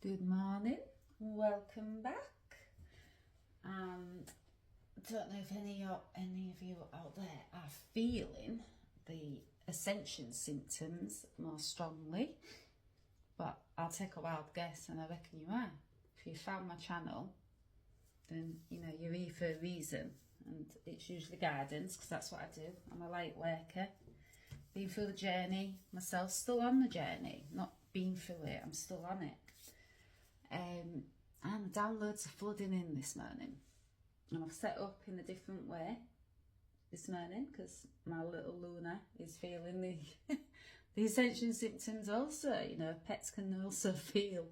Good morning, welcome back. And I don't know if any of you out there are feeling the Ascension symptoms more strongly, but I'll take a wild guess and I reckon you are. If you found my channel, then you know you're here for a reason, and it's usually guidance, because that's what I do. I'm a light worker, been through the journey myself, still on the journey, not been through it, I'm still on it. And the downloads are flooding in this morning, and I've set up in a different way this morning because my little Luna is feeling the Ascension symptoms also. You know, pets can also feel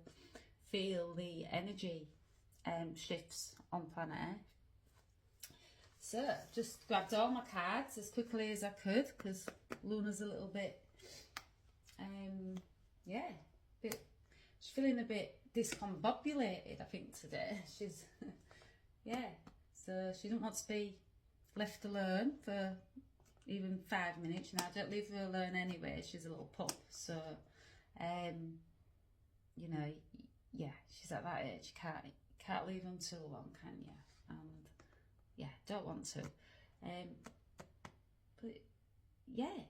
the energy shifts on planet Earth. So just grabbed all my cards as quickly as I could because Luna's a little bit she's feeling a bit discombobulated, I think, today. She's so she doesn't want to be left alone for even 5 minutes. Now I don't leave her alone anyway, she's a little pup, so you know, yeah, she's at that age, you can't leave them too long, can you? And yeah, don't want to, but yeah,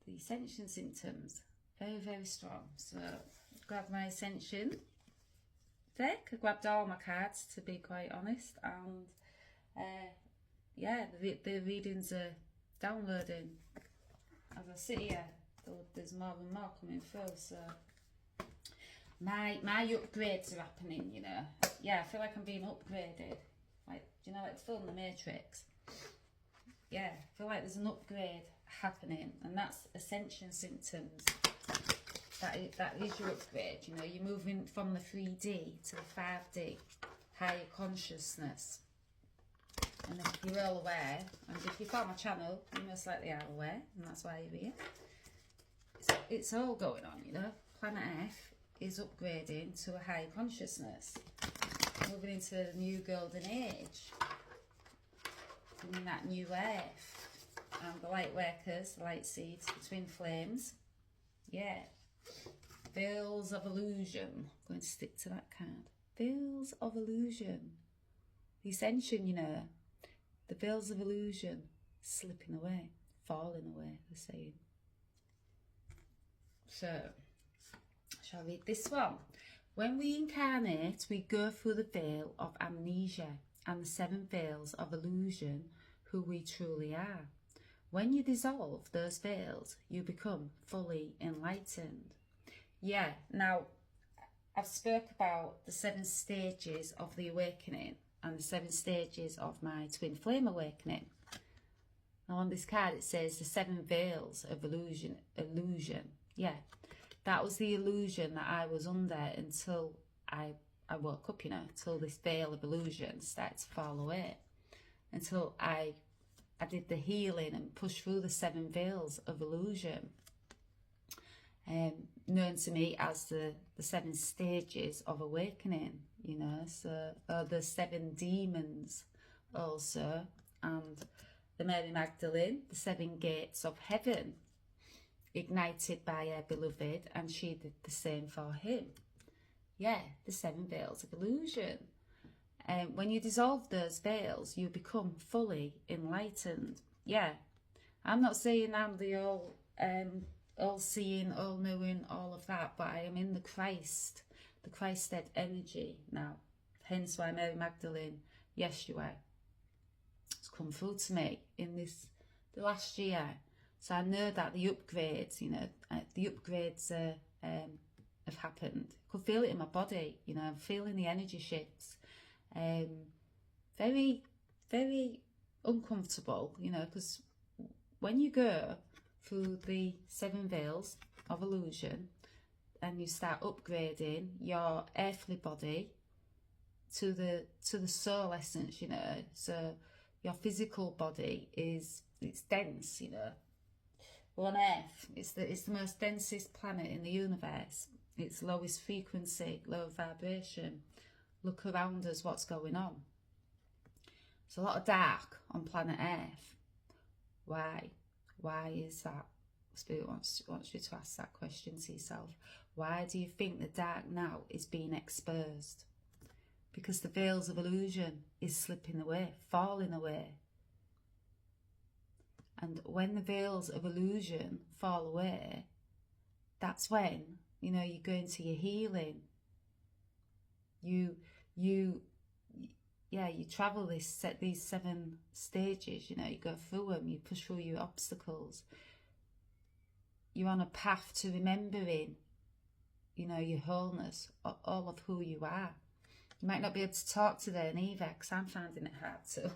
the Ascension symptoms very, very strong. So grabbed my Ascension deck, I grabbed all my cards, to be quite honest, and yeah, the readings are downloading as I sit here. There's more and more coming through, so my upgrades are happening, you know. Yeah, I feel like I'm being upgraded, like, do you know, like the film The Matrix? Yeah, I feel like there's an upgrade happening, and that's Ascension symptoms. That is your upgrade, you know. You're moving from the 3D to the 5D, higher consciousness. And if you're all aware, and if you follow my channel, you most likely are aware, and that's why you're here. It's all going on, you know. Planet Earth is upgrading to a higher consciousness, moving into the new golden age, in that new Earth. And the light workers, the light seeds, the twin flames, yeah. Veils of illusion. I'm going to stick to that card. Veils of illusion. The Ascension, you know. The veils of illusion slipping away, falling away, they're saying. So, shall I read this one? When we incarnate, we go through the veil of amnesia and the 7 veils of illusion, who we truly are. When you dissolve those veils, you become fully enlightened. Yeah, now, I've spoke about the 7 stages of the awakening and the 7 stages of my twin flame awakening. Now on this card it says the 7 veils of illusion. Yeah, that was the illusion that I was under until I woke up, you know, until this veil of illusion started to fall away. Until I did the healing and pushed through the 7 veils of illusion, known to me as the 7 stages of awakening, you know. So the 7 demons also, and the Mary Magdalene, the 7 gates of heaven, ignited by her beloved, and she did the same for him. Yeah, the 7 veils of illusion. When you dissolve those veils, you become fully enlightened. Yeah, I'm not saying I'm the all-seeing, all-knowing, all of that, but I am in the Christed energy now. Hence why Mary Magdalene, Yeshua, has come through to me in the last year. So I know that the upgrades, you know, have happened. I could feel it in my body, you know. I'm feeling the energy shifts. Very, very uncomfortable, you know, because when you go through the 7 veils of illusion and you start upgrading your earthly body to the soul essence, you know, so your physical body it's dense, you know. Well, on Earth, it's the most densest planet in the universe. It's lowest frequency, low vibration. Look around us, what's going on. It's a lot of dark on planet Earth. Why? Why is that? Spirit wants you to ask that question to yourself. Why do you think the dark now is being exposed? Because the veils of illusion is slipping away, falling away. And when the veils of illusion fall away, that's when, you know, you go into your healing. You travel these 7 stages, you know, you go through them, you push through your obstacles. You're on a path to remembering, you know, your wholeness, all of who you are. You might not be able to talk today either, because I'm finding it hard to.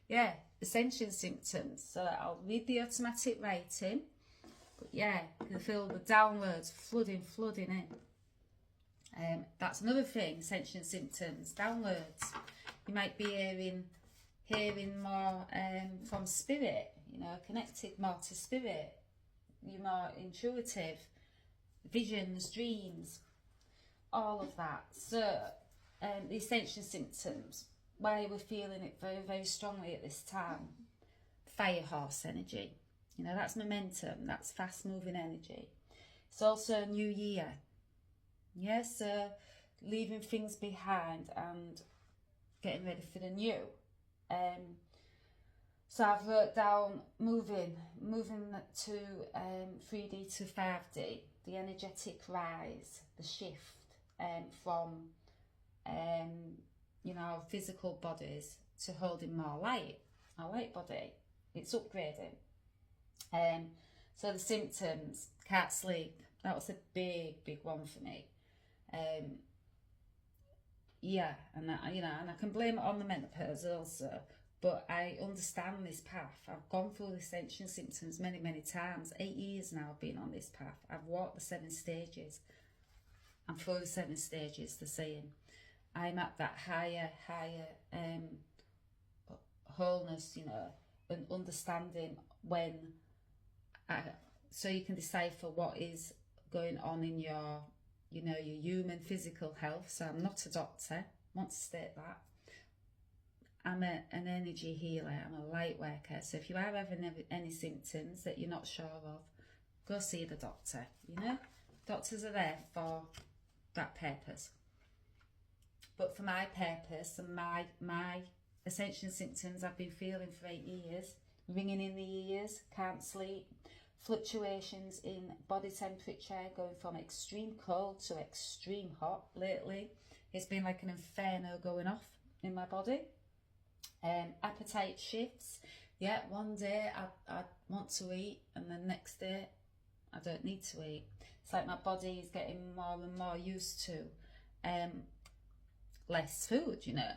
Yeah, Ascension symptoms. So I'll read the automatic writing. But yeah, you can feel the downloads flooding in. That's another thing, Ascension symptoms, downloads. You might be hearing more from spirit, you know, connected more to spirit. You're more intuitive, visions, dreams, all of that. So the Ascension symptoms, why we're feeling it very, very strongly at this time. Fire horse energy, you know, that's momentum, that's fast moving energy. It's also a new year. Yes, leaving things behind and getting ready for the new. So I've wrote down moving to 3D to 5D, the energetic rise, the shift from you know, our physical bodies to holding more light, our light body. It's upgrading. So the symptoms, can't sleep. That was a big one for me. Yeah, and you know, and I can blame it on the menopause also, but I understand this path. I've gone through the Ascension symptoms many times. 8 years now I've been on this path. I've walked the 7 stages. I'm through the 7 stages, the saying. I'm at that higher wholeness, you know, and understanding when so you can decipher what is going on in your, you know, your human physical health. So I'm not a doctor, I want to state that. I'm an energy healer, I'm a light worker. So if you are having any symptoms that you're not sure of, go see the doctor, you know. Doctors are there for that purpose. But for my purpose and my Ascension symptoms I've been feeling for 8 years, ringing in the ears, can't sleep, fluctuations in body temperature, going from extreme cold to extreme hot lately. It's been like an inferno going off in my body. Appetite shifts. Yeah, one day I want to eat and the next day I don't need to eat. It's like my body is getting more and more used to less food, you know,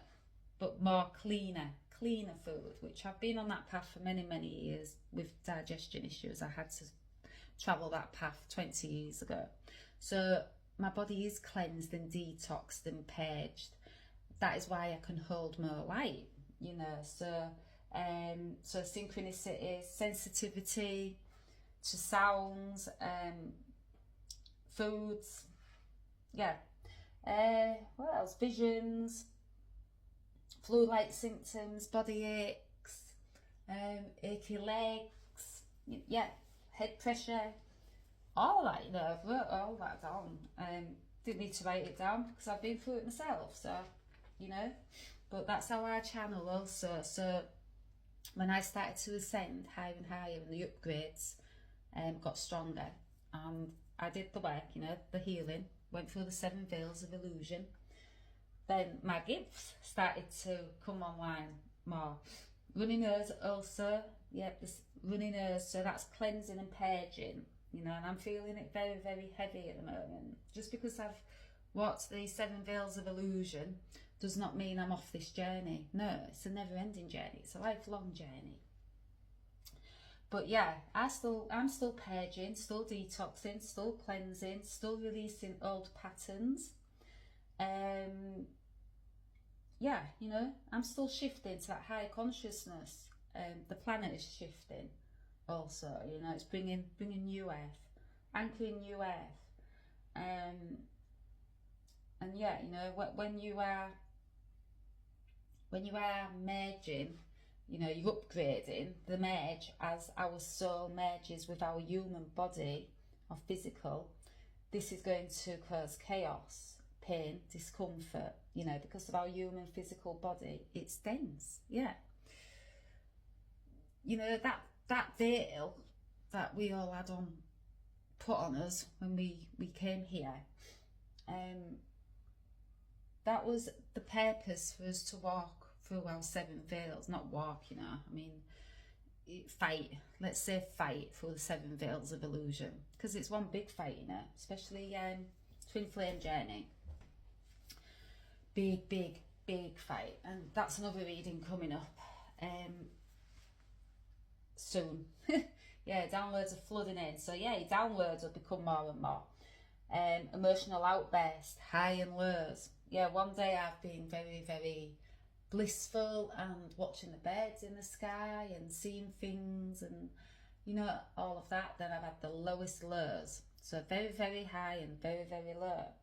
but more cleaner food, which I've been on that path for many years with digestion issues. I had to travel that path 20 years ago. So my body is cleansed and detoxed and purged. That is why I can hold more light, you know. So so synchronicity, sensitivity to sounds, foods, yeah. What else? Visions, flu-like symptoms, body aches, achy legs, yeah, head pressure, all that, you know. I've wrote all that down. Didn't need to write it down because I've been through it myself, so, you know. But that's how I channel also. So when I started to ascend higher and higher and the upgrades got stronger, and I did the work, you know, the healing, went through the 7 veils of illusion, then my gifts started to come online more. Runny nose also, yeah, this runny nose, so that's cleansing and purging, you know, and I'm feeling it very heavy at the moment. Just because I've walked these 7 veils of illusion does not mean I'm off this journey. No, it's a never-ending journey. It's a lifelong journey. But yeah, I'm still purging, still detoxing, still cleansing, still releasing old patterns. Yeah, you know, I'm still shifting to that higher consciousness. The planet is shifting also, you know, it's bringing new earth, anchoring new earth. And yeah, you know, when you are merging, you know, you're upgrading the merge as our soul merges with our human body or physical. this is going to cause chaos, pain, discomfort, you know, because of our human physical body. It's dense, yeah. You know, that veil that we all had on, put on us when we came here, that was the purpose for us to walk through our 7 veils. Not walk, you know, I mean, fight, let's say fight through the 7 veils of illusion, because it's one big fight, you know, especially twin flame journey. Big fight. And that's another reading coming up soon. Yeah, downloads are flooding in, so yeah, your downloads will become more and more. Emotional outburst, high and lows. Yeah, one day I've been very blissful and watching the birds in the sky and seeing things and, you know, all of that. Then I've had the lowest lows, so very high and very low.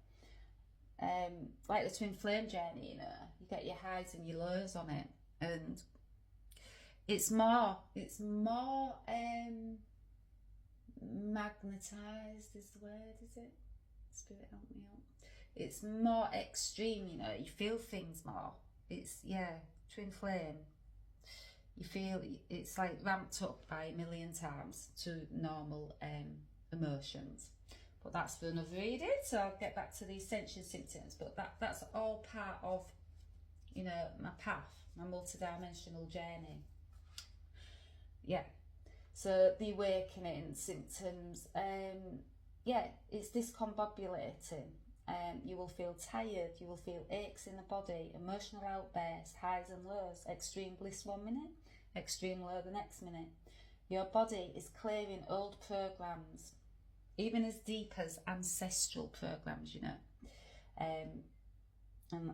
Like the twin flame journey, you know, you get your highs and your lows on it, and it's more magnetized is the word, is it? Spirit, help me out. It's more extreme, you know, you feel things more. It's, yeah, twin flame, you feel it's like ramped up by 1,000,000 times to normal emotions. But that's for another reading, so I'll get back to the Ascension symptoms. But that's all part of, you know, my path, my multidimensional journey. Yeah. So the awakening symptoms, yeah, it's discombobulating. You will feel tired, you will feel aches in the body, emotional outbursts, highs and lows, extreme bliss 1 minute, extreme low the next minute. Your body is clearing old programs, even as deep as ancestral programs, you know. And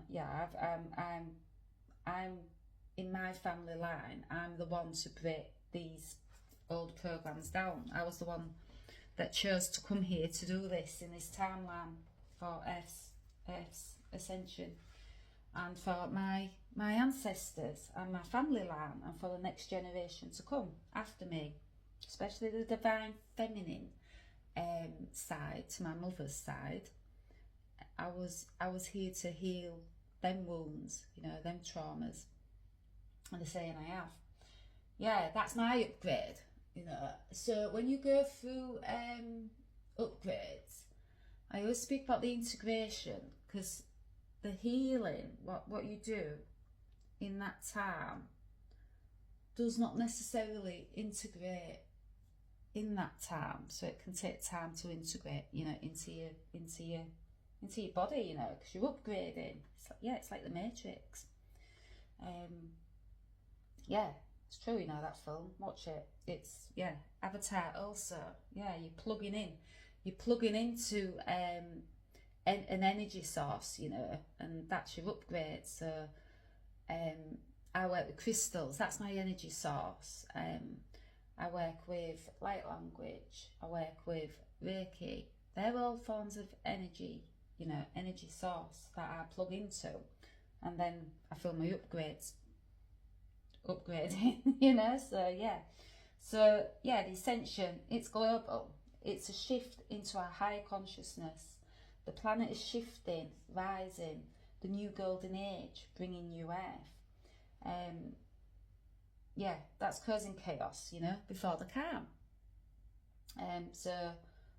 yeah, I'm in my family line, I'm the one to break these old programs down. I was the one that chose to come here to do this in this timeline for Earth's Ascension, and for my ancestors and my family line, and for the next generation to come after me, especially the divine feminine side, to my mother's side. I was here to heal them wounds, you know, them traumas, and the saying I have. Yeah, that's my upgrade, you know. So when you go through upgrades, I always speak about the integration, because the healing, what you do in that time, does not necessarily integrate in that time. So it can take time to integrate, you know, into your body, you know, because you're upgrading. It's like, yeah, it's like the Matrix. Yeah, it's true, you know, that film. Watch it. It's, yeah, Avatar also. Yeah, you're plugging into an energy source, you know, and that's your upgrade. So I work with crystals, that's my energy source. I work with light language, I work with Reiki. They're all forms of energy, you know, energy source that I plug into, and then I feel my upgrading, you know. So yeah, the Ascension, it's global. It's a shift into a higher consciousness. The planet is shifting, rising, the new golden age, bringing new earth. Yeah, that's causing chaos, you know, before the calm. So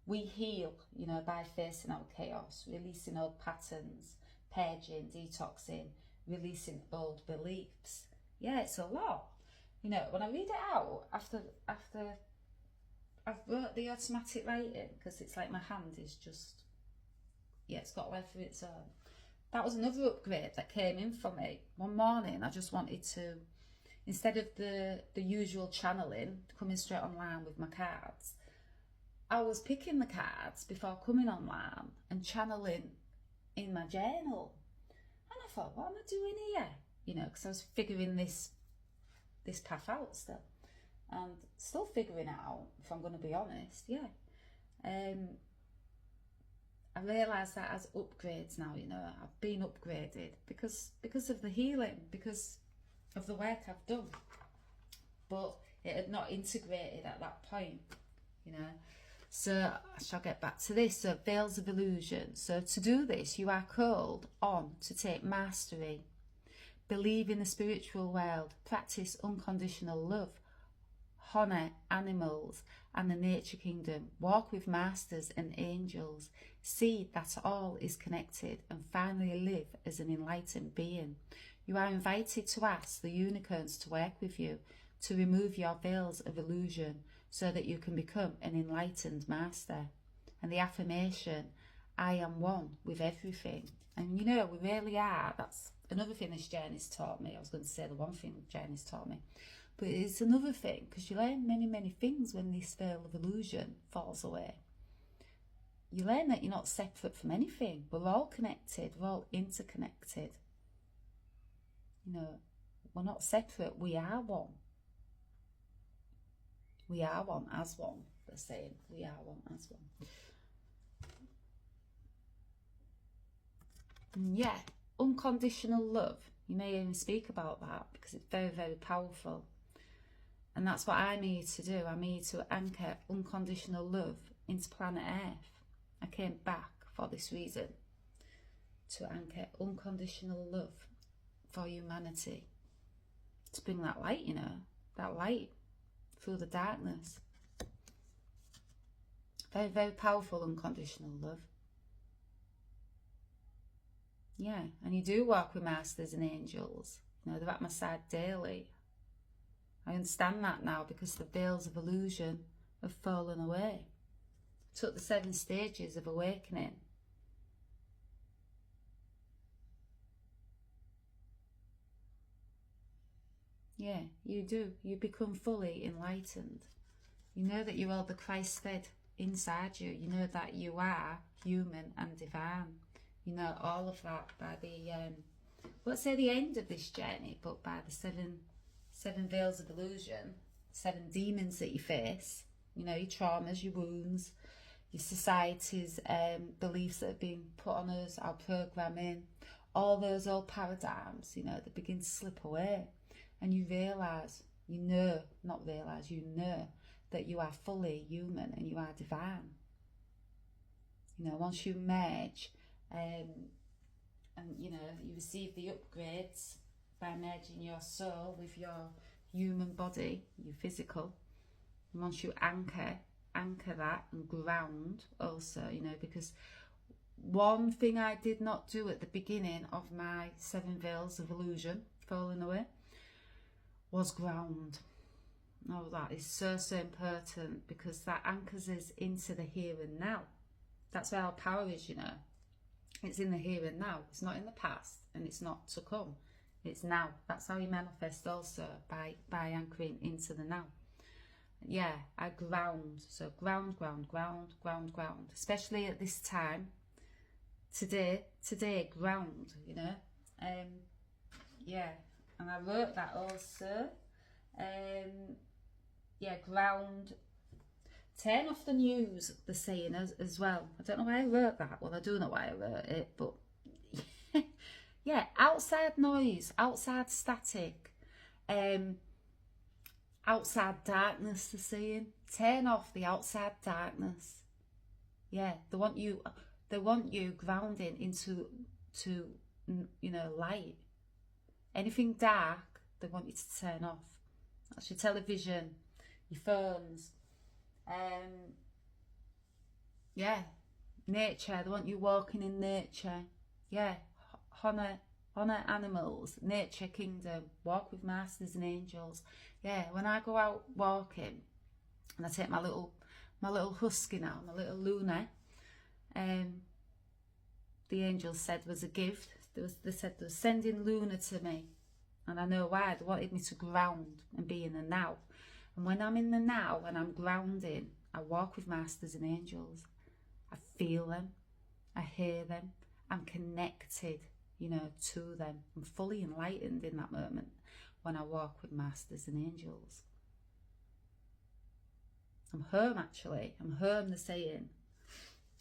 we heal, you know, by facing our chaos, releasing old patterns, purging, detoxing, releasing old beliefs. Yeah, it's a lot. You know, when I read it out, after I've wrote the automatic writing, because it's like my hand is just, yeah, it's got life of its own. That was another upgrade that came in for me. One morning, I just wanted to, instead of the usual channeling, coming straight online with my cards, I was picking the cards before coming online and channeling in my journal. And I thought, what am I doing here? You know, because I was figuring this path out still. And still figuring it out, if I'm going to be honest, yeah. I realise that as upgrades now, you know, I've been upgraded because of the healing, because of the work I've done. But it had not integrated at that point, you know. So I shall get back to this. So veils of illusion. So to do this, you are called on to take mastery, believe in the spiritual world, practice unconditional love, honour animals and the nature kingdom, walk with masters and angels, see that all is connected, and finally live as an enlightened being. You are invited to ask the unicorns to work with you, to remove your veils of illusion, so that you can become an enlightened master. And the affirmation, I am one with everything. And you know, we really are. That's another thing this journey's taught me. I was going to say the one thing the journey's taught me. But it's another thing, because you learn many, many things when this veil of illusion falls away. You learn that you're not separate from anything. We're all connected. We're all interconnected. You know, we're not separate. We are one. We are one as one, they're saying. We are one as one. And yeah, unconditional love. You may even speak about that because it's very, very powerful. And that's what I'm here to do. I'm here to anchor unconditional love into planet Earth. I came back for this reason, to anchor unconditional love for humanity. To bring that light, you know, that light through the darkness. Very, very powerful unconditional love. Yeah, and you do walk with masters and angels. You know, they're at my side daily. I understand that now because the veils of illusion have fallen away. I took the 7 stages of awakening. Yeah, you do. You become fully enlightened. You know that you hold the Christ fed inside you. You know that you are human and divine. You know all of that by the, won't say the end of this journey, but by the seven veils of illusion, 7 demons that you face. You know, your traumas, your wounds, your society's beliefs that have been put on us, our programming, all those old paradigms, you know, that begin to slip away. And you realise, you know that you are fully human and you are divine. You know, once you merge, and you know, you receive the upgrades by merging your soul with your human body, your physical. And once you anchor that and ground also, you know, because one thing I did not do at the beginning of my 7 veils of illusion falling away was ground. Oh, that is so, so important, because that anchors us into the here and now. That's where our power is, you know. It's in the here and now. It's not in the past, and it's not to come. It's now. That's how you manifest also, by anchoring into the now. Yeah, I ground. So ground. Especially at this time. Today, ground, you know. Yeah. And I wrote that also. Yeah, ground. Turn off the news, they're saying as well. I don't know why I wrote that. Well, I do know why I wrote it, but yeah, outside noise, outside static, outside darkness, they're saying. Turn off the outside darkness. Yeah, they want you grounding into you know, light. Anything dark, they want you to turn off. That's your television, your phones. Yeah, nature, they want you walking in nature. Yeah, honour animals, nature kingdom, walk with masters and angels. Yeah, when I go out walking and I take my little husky now, my little Luna, the angels said was a gift. They said they were sending Luna to me, and I know why. They wanted me to ground and be in the now. And when I'm in the now and I'm grounding, I walk with masters and angels. I feel them, I hear them, I'm connected, you know, to them. I'm fully enlightened in that moment when I walk with masters and angels. I'm home, actually. I'm home, they're saying.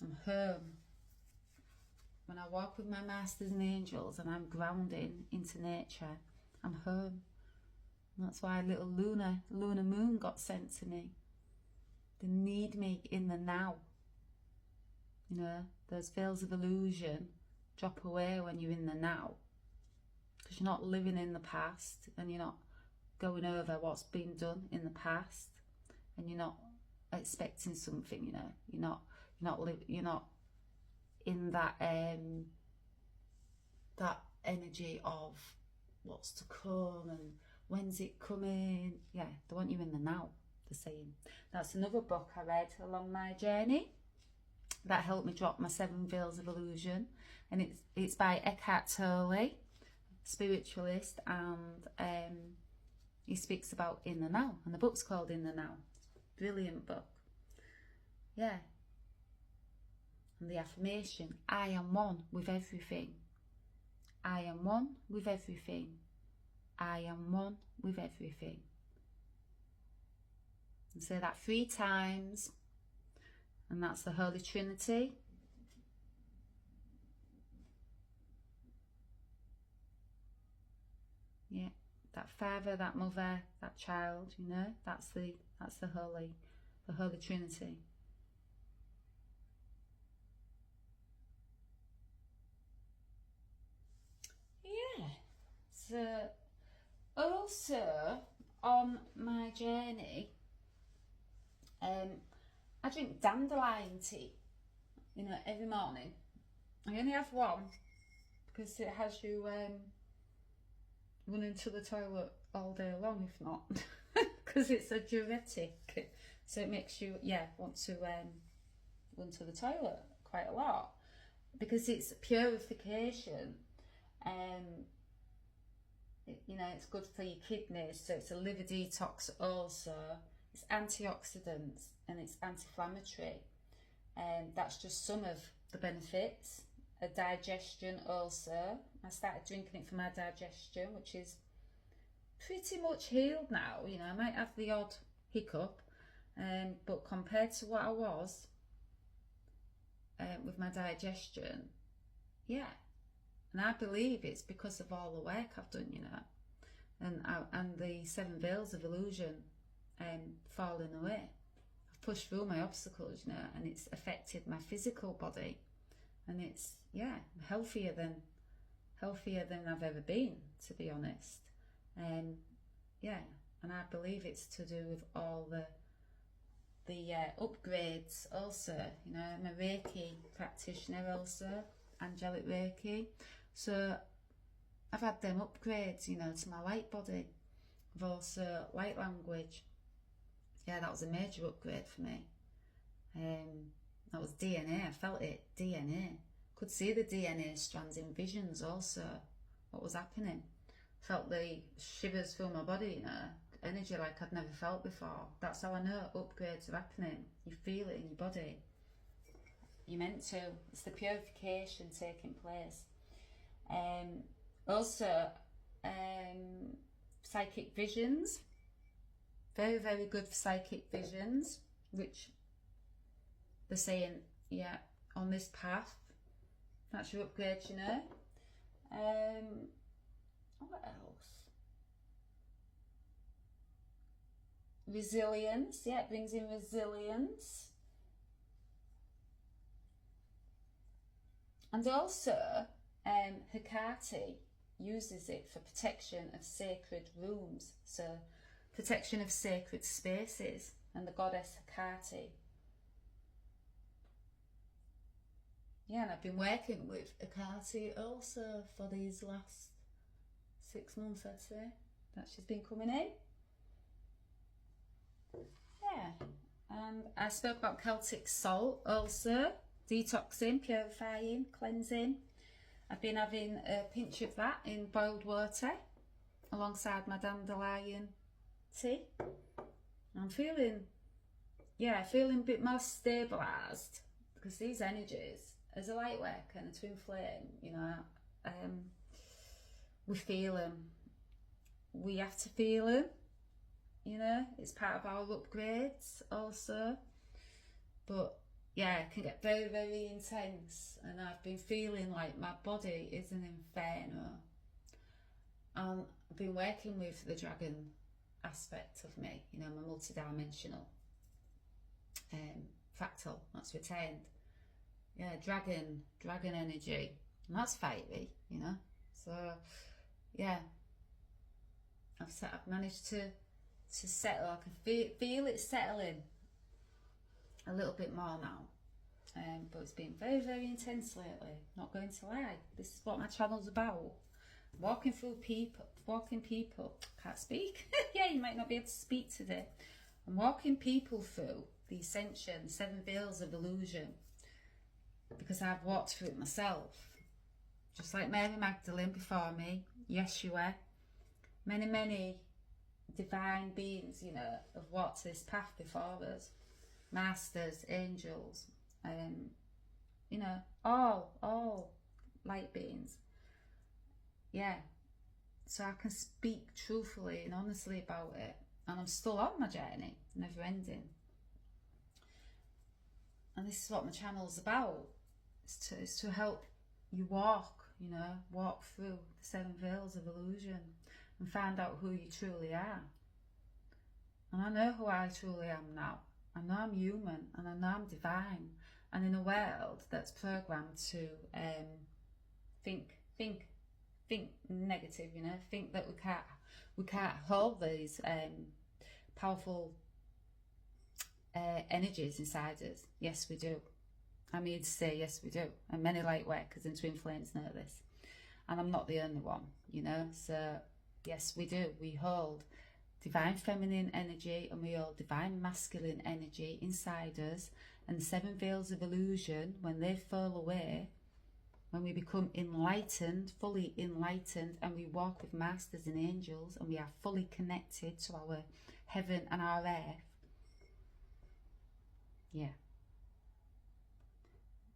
I'm home. When I walk with my masters and angels and I'm grounding into nature, I'm home. And that's why little Luna Moon got sent to me. They need me in the now. You know, those veils of illusion drop away when you're in the now, because you're not living in the past, and you're not going over what's been done in the past, and you're not expecting something. You know, you're not in that that energy of what's to come and when's it coming. Yeah, they want you in the now, they're saying. That's another book I read along my journey that helped me drop my 7 veils of illusion, and it's by Eckhart Tolle, spiritualist, and he speaks about in the now, and the book's called In the Now. Brilliant book. Yeah. And the affirmation, I am one with everything. I am one with everything. I am one with everything. And say that 3 times, and that's the Holy Trinity. Yeah, that father, that mother, that child, you know, that's the Holy Trinity. Yeah. So also on my journey, I drink dandelion tea, you know, every morning. I only have one because it has you running to the toilet all day long, if not, because it's a diuretic, so it makes you want to run to the toilet quite a lot, because it's purification. You know, it's good for your kidneys, so it's a liver detox also. It's antioxidants and it's anti-inflammatory. That's just some of the benefits. A digestion also. I started drinking it for my digestion, which is pretty much healed now. You know, I might have the odd hiccup, but compared to what I was with my digestion, yeah. And I believe it's because of all the work I've done, you know, and the 7 veils of illusion falling away. I've pushed through my obstacles, you know, and it's affected my physical body, and it's healthier than I've ever been, to be honest. And I believe it's to do with all the upgrades also. You know, I'm a Reiki practitioner also, angelic Reiki. So I've had them upgrades, you know, to my light body. I've also light language. Yeah, that was a major upgrade for me. That was DNA. I felt it, DNA. Could see the DNA strands in visions also, what was happening. Felt the shivers through my body, you know, energy like I'd never felt before. That's how I know upgrades are happening. You feel it in your body. You're meant to. It's the purification taking place. Also, psychic visions. Very, very good for psychic visions, which they're saying, yeah, on this path. That's your upgrade, you know. What else? Resilience. Yeah, it brings in resilience. And also, Hecate uses it for protection of sacred rooms, so protection of sacred spaces, and the goddess Hecate. Yeah, and I've been working with Hecate also for these last 6 months, I'd say, that she's been coming in. Yeah, and I spoke about Celtic salt also, detoxing, purifying, cleansing. I've been having a pinch of that in boiled water alongside my dandelion tea. I'm feeling a bit more stabilised, because these energies, as a light worker and a twin flame, you know, we feel them. We have to feel them, you know, it's part of our upgrades also. But yeah, it can get very, very intense, and I've been feeling like my body is an inferno. And I've been working with the dragon aspect of me, you know, my multidimensional. fractal, that's retained. Yeah, dragon energy, and that's fiery, you know. So yeah, I've managed to settle. I can feel it settling a little bit more now. But it's been very, very intense lately, not going to lie. This is what my channel's about. Walking people, can't speak. Yeah, you might not be able to speak today. I'm walking people through the Ascension, the 7 veils of illusion, because I've walked through it myself. Just like Mary Magdalene before me, Yeshua, many divine beings, you know, have walked this path before us. Masters, angels, you know, all light beings. Yeah, so I can speak truthfully and honestly about it, and I'm still on my journey, never ending. And this is what my channel's about. It's to help you walk, you know, walk through the 7 veils of illusion and find out who you truly are. And I know who I truly am now. I know I'm human, and I know I'm divine, and in a world that's programmed to think negative, you know, think that we can't hold these powerful energies inside us. Yes, we do. I'm here to say yes, we do, and many light workers and twin flames know this, and I'm not the only one, you know. So yes, we do. We hold divine feminine energy, and we hold divine masculine energy inside us, and the 7 veils of illusion, when they fall away, when we become enlightened, fully enlightened, and we walk with masters and angels, and we are fully connected to our heaven and our earth. Yeah.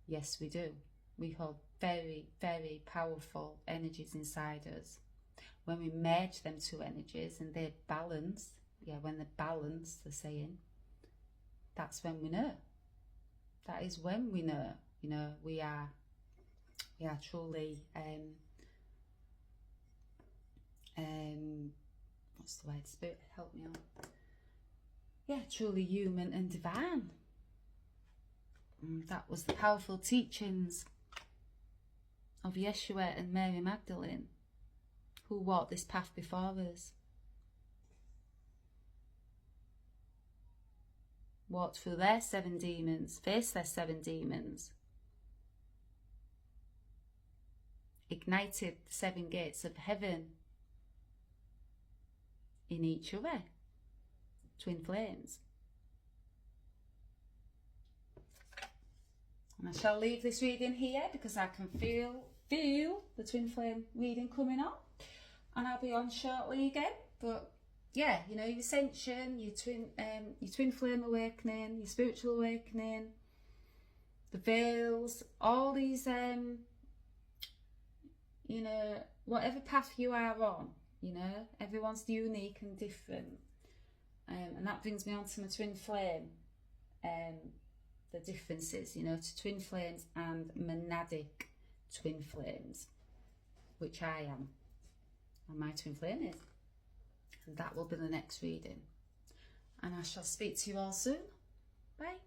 Yes, we do. We hold very, very powerful energies inside us. When we merge them 2 energies and they balance, yeah, when they balance, the saying, that's when we know. That is when we know, you know, we are truly, what's the word, spirit, help me out. Yeah, truly human and divine. And that was the powerful teachings of Yeshua and Mary Magdalene, who walked this path before us. Walked through their 7 demons, faced their 7 demons, ignited the 7 gates of heaven in each other, twin flames. And I shall leave this reading here because I can feel the twin flame reading coming on, and I'll be on shortly again. But yeah, you know, your ascension, your twin flame awakening, your spiritual awakening, the veils, all these, you know, whatever path you are on, you know, everyone's unique and different. And that brings me on to my twin flame, the differences, you know, to twin flames and monadic twin flames, which I am, and my twin flame is. And that will be the next reading. And I shall speak to you all soon. Bye.